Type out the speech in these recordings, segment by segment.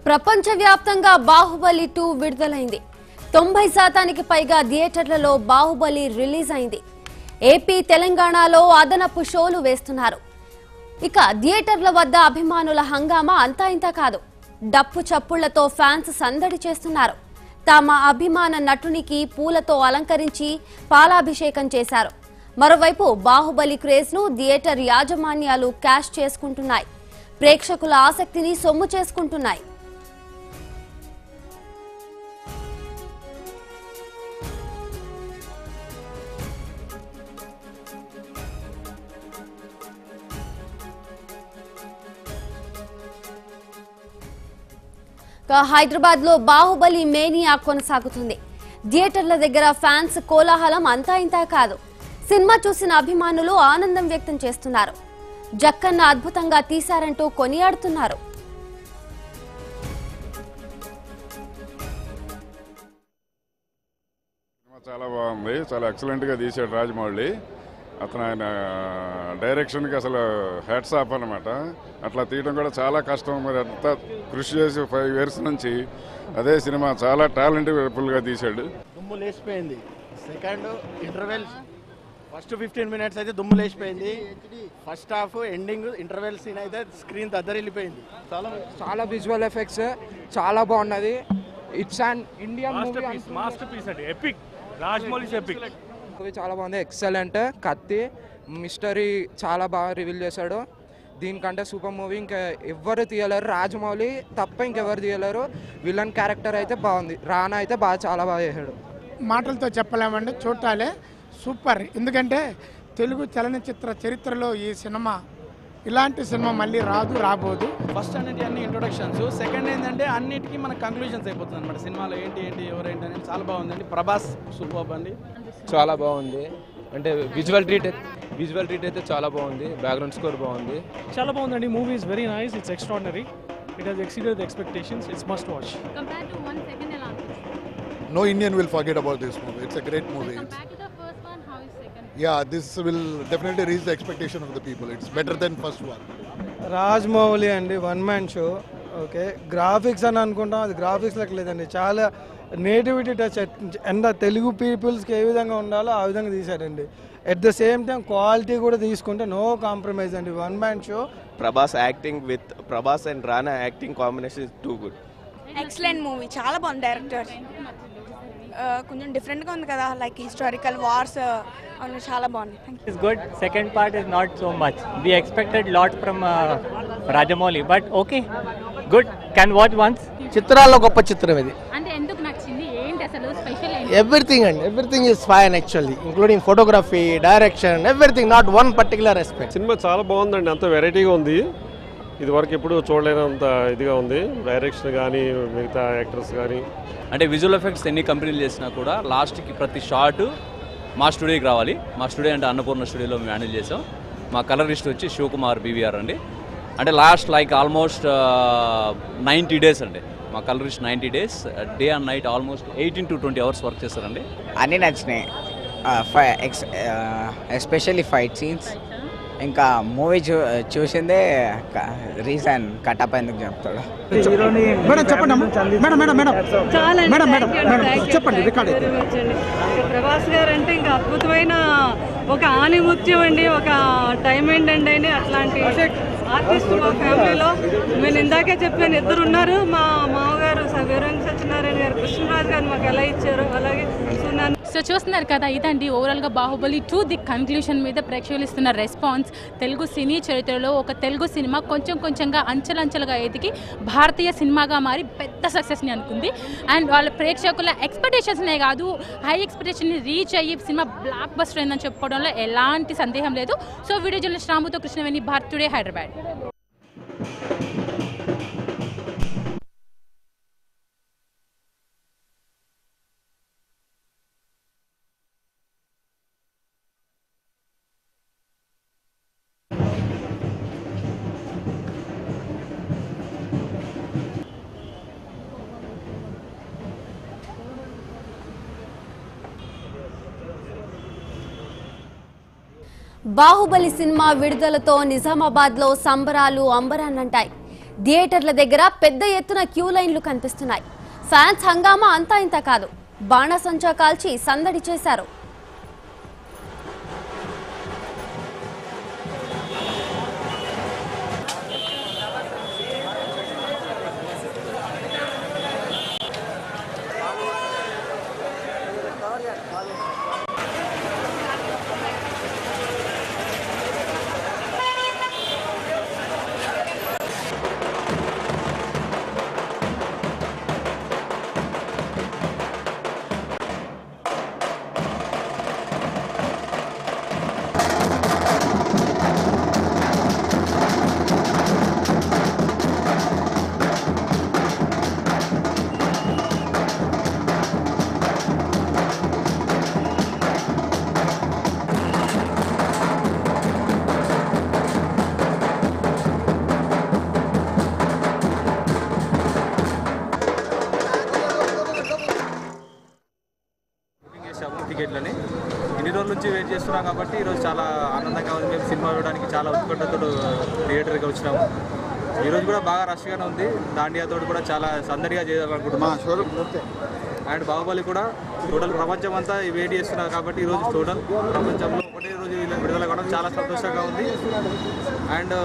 ప్రపంచవ్యాప్తంగా బాహుబలి 2 విడుదలైంది. 90% పైగా థియేటర్లలో బాహుబలి రిలీజ్ అయింది. ఏపీ, తెలంగాణలో అదనపు షోలు వేస్తున్నారు. ఇక థియేటర్ల వద్ద అభిమానుల హంగామా అంతా ఇంత కాదు. డప్పు చప్పుళ్లతో ఫ్యాన్స్ సందడి చేస్తున్నారు. తమ అభిమాన నటునికి పూలతో అలంకరించి పాలాభిషేకం చేశారు. మరోవైపు బాహుబలి క్రేజ్ ను థియేటర్ యాజమాన్యాలు క్యాష్ చేసుకుంటున్నాయి. ప్రేక్షకుల ఆసక్తిని సొమ్ము చేసుకుంటున్నాయి. హైదరాబాద్ లో బాహుబలి మేనియా కొనసాగుతుంది. థియేటర్ల దగ్గర ఫ్యాన్స్ కోలాహలం అంతా ఇంతా కాదు. సినిమా చూసిన అభిమానులు ఆనందం వ్యక్తం చేస్తున్నారు. జక్కన్న అద్భుతంగా తీశారంటూ కొనియాడుతున్నారు. చాలా బాగుంది. చాలా ఎక్సలెంట్ గా తీశాడు రాజమౌళి. అతను ఆయన డైరెక్షన్కి అసలు హ్యాట్స్ ఆఫ్ అనమాట. అట్లా తీయడం కూడా చాలా కష్టం. మరి అంతా కృషి చేసి 5 years నుంచి అదే సినిమా చాలా టాలెంట్ఫుల్గా తీశాడు. దుమ్ము లేచిపోయింది. సెకండ్ ఇంటర్వెల్ ఫస్ట్ 15 minutes అయితే దుమ్ము లేచిపోయింది. First half ending interval scene అయితే స్క్రీన్ దద్దరిల్లిపోయింది. చాలా విజువల్ ఎఫెక్ట్స్ చాలా బాగున్నది. It's an Indian movie, masterpiece అండి. Epic, Rajamouli epic. చాలా బాగుంది. ఎక్సలెంట్. కత్తి మిస్టరీ చాలా బాగా రివీల్ చేశాడు. దీనికంటే సూపర్ మూవీ ఇంకా ఎవరు తీయలేరు. రాజమౌళి తప్ప ఇంకెవరు తీయలేరు. విలన్ క్యారెక్టర్ అయితే బాగుంది. రానా అయితే చాలా బాగా చేశాడు. మాటలతో చెప్పలేమండి, చూడాలే. సూపర్. ఎందుకంటే తెలుగు చలనచిత్ర చరిత్రలో ఈ సినిమా ఇలాంటి సినిమా మళ్ళీ రాబోదు. ఫస్ట్ అనేది అన్ని ఇంట్రొడక్షన్స్, సెకండ్ ఏంటంటే అన్నిటికీ మనకు కంక్లూజన్స్ అయిపోతుంది అనమాట. సినిమాలో ఏంటి ఎవరేంటి అనేది చాలా బాగుందండి. ప్రభాస్ సూపర్ అండి. చాలా బాగుంది. అంటే విజువల్ ట్రీట్ అయితే చాలా బాగుంది. బ్యాక్గ్రౌండ్ స్కోర్ బాగుంది. చాలా బాగుందండి. Movie is very nice. It's extraordinary. It has exceeded the expectations. It's must watch. Compared to 1 second ఎలా అనిపిస్తుంది? No Indian will forget about this movie. It's a great movie. Compared to the first one, how is second? Yeah, this will definitely reach the expectation of the people. It's better than first one. Rajamouli అండి, 1 man show. Okay, graphics అని అనుకుంటాం, అది graphics లెక్క లేదండి. చాలా nativity touch. And Telugu పీపుల్స్కి ఏ విధంగా ఉండాలో ఆ విధంగా తీశారండి. At the same time quality కూడా తీసుకుంటే నో కాంప్రమైజ్ అండి. 1 man show. Prabhas acting with Prabhas and Rana acting combination is too good. Excellent movie. చాలా బాగుంది. డైరెక్టర్ కొంచెం డిఫరెంట్గా ఉంది కదా, లైక్ హిస్టారికల్ వార్స్ అవును, చాలా బాగుంది. It's good. Second part is not so much. We expected lot from Rajamouli, but okay, good. Can watch once. చిత్రాల్లో గొప్ప చిత్రం ఇది. అంటే ఎందుకు నచ్చింది? ఏంటి అసలు స్పెషల్ ఏంటి? ఎవ్రీథింగ్ అండి, everything is fine actually, including photography, direction, everything. Not one particular aspect. Cinema చాలా బాగుందండి. అంత వెరైటీగా ఉంది. ఇది వరకు ఎప్పుడు చూడలేనంత ఇదిగా ఉంది. డైరెక్షన్ కానీ మిగతా యాక్టర్స్ కానీ. అంటే విజువల్ ఎఫెక్ట్స్ ఎన్ని కంపెనీలు చేసినా కూడా లాస్ట్కి ప్రతి షాట్ మా స్టూడియోకి రావాలి. మా స్టూడియో అంటే అన్నపూర్ణ స్టూడియోలో మేము హ్యాండిల్ చేసాం. మా కలరిస్ట్ వచ్చి శివకుమార్ బీవీఆర్ అండి. అంటే లాస్ట్ లైక్ ఆల్మోస్ట్ 90 days అండి. మా colourist 90 days day and night almost 18 to 20 hours work చేస్తారండి. అన్నీ నచ్చినాయి. Especially fight scenes. ఇంకా మూవీ చూసిందే రీజన్ కటప్ ఎందుకు చెప్తాడు. ప్రభాస్ గారు అంటే ఇంకా అద్భుతమైన ఒక ఆణిముత్యం అండి, ఒక డైమండ్ అండి. అని అట్లాంటి ఆర్టిస్ట్ మా ఫ్యామిలీలో నేను ఇందాకే చెప్పాను, 2 ఉన్నారు. మా మామగారు వీరేంద్ర సత్యనారాయణ గారు, కృష్ణరాజు గారు మాకు ఎలా ఇచ్చారు అలాగే. సో చూస్తున్నారు కదా, ఇదండి ఓవరాల్గా బాహుబలి 2 ది కన్క్లూషన్ మీద ప్రేక్షకులు ఇస్తున్న రెస్పాన్స్. తెలుగు సినీ చరిత్రలో ఒక తెలుగు సినిమా కొంచెంగా అంచెలంచెలుగా ఎదిగి భారతీయ సినిమాగా మారి పెద్ద సక్సెస్ని అనుకుంది. అండ్ వాళ్ళ ప్రేక్షకుల ఎక్స్పెక్టేషన్స్నే కాదు, హై ఎక్స్పెక్టేషన్ని రీచ్ అయ్యి సినిమా బ్లాక్ బస్టర్ అయిందని చెప్పుకోవడంలో ఎలాంటి సందేహం లేదు. సో వీడియో జర్నలిస్ట్ రాముతో కృష్ణవేణి, భారత్ టుడే, హైదరాబాద్. బాహుబలి సినిమా విడుదలతో నిజామాబాద్ లో సంబరాలు అంబరాన్నంటాయి. థియేటర్ల దగ్గర పెద్ద ఎత్తున క్యూ లైన్లు కనిపిస్తున్నాయి. ఫ్యాన్స్ హంగామా అంతా ఇంత కాదు, బాణసంచా కాల్చి సందడి చేశారు. టికెట్లని ఇన్ని రోజుల నుంచి వెయిట్ చేస్తున్నాం కాబట్టి ఈరోజు చాలా ఆనందంగా ఉంది. మేము సినిమా చూడడానికి చాలా ఉత్కంఠతో థియేటర్కి వచ్చినాము. ఈరోజు కూడా బాగా రష్గానే ఉంది. దాండియాతో కూడా చాలా సందడిగా చేయాలనుకుంటున్నాం. అండ్ బాహుబలి కూడా టోటల్ ప్రపంచం అంతా వెయిట్ చేస్తున్నారు కాబట్టి ఈరోజు టోటల్ ప్రపంచంలో ఒకటే రోజు విడుదల కావడం చాలా సంతోషంగా ఉంది. అండ్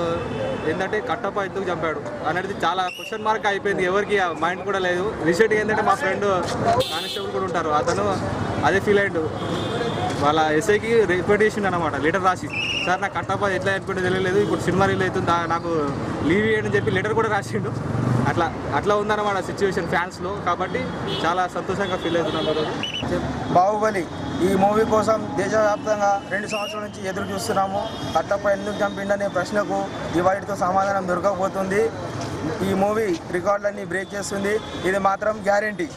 ఏంటంటే కట్టప్ప ఎందుకు చంపాడు అనేది చాలా క్వశ్చన్ మార్క్ అయిపోయింది. ఎవరికి మైండ్ కూడా లేదు. రీసెంట్గా ఏంటంటే మా ఫ్రెండ్ కానిస్టేబుల్ కూడా ఉంటారు, అతను అదే ఫీల్ అయ్యిండు. వాళ్ళ ఎస్ఐకి రిపోర్ట్ చేసిండు అనమాట, లెటర్ రాసి, సార్ నాకు కట్టప్ప ఎట్లా చనిపోయిందో తెలియలేదు, ఇప్పుడు సినిమా రిలీజ్ అవుతుంది, నాకు లీవ్ ఇవ్వండి అని చెప్పి లెటర్ కూడా రాసిండు. అట్లా ఉందన్నమాట సిచ్యువేషన్ ఫ్యాన్స్లో. కాబట్టి చాలా సంతోషంగా ఫీల్ అవుతున్నాం ఈరోజు. బాహుబలి ఈ మూవీ కోసం దేశవ్యాప్తంగా 2 సంవత్సరాల నుంచి ఎదురు చూస్తున్నాము. కట్టప్ప ఎందుకు చంపిండనే ప్రశ్నకు ఇవాటితో సమాధానం దొరకకపోతుంది. ఈ మూవీ రికార్డులన్నీ బ్రేక్ చేస్తుంది, ఇది మాత్రం గ్యారెంటీ.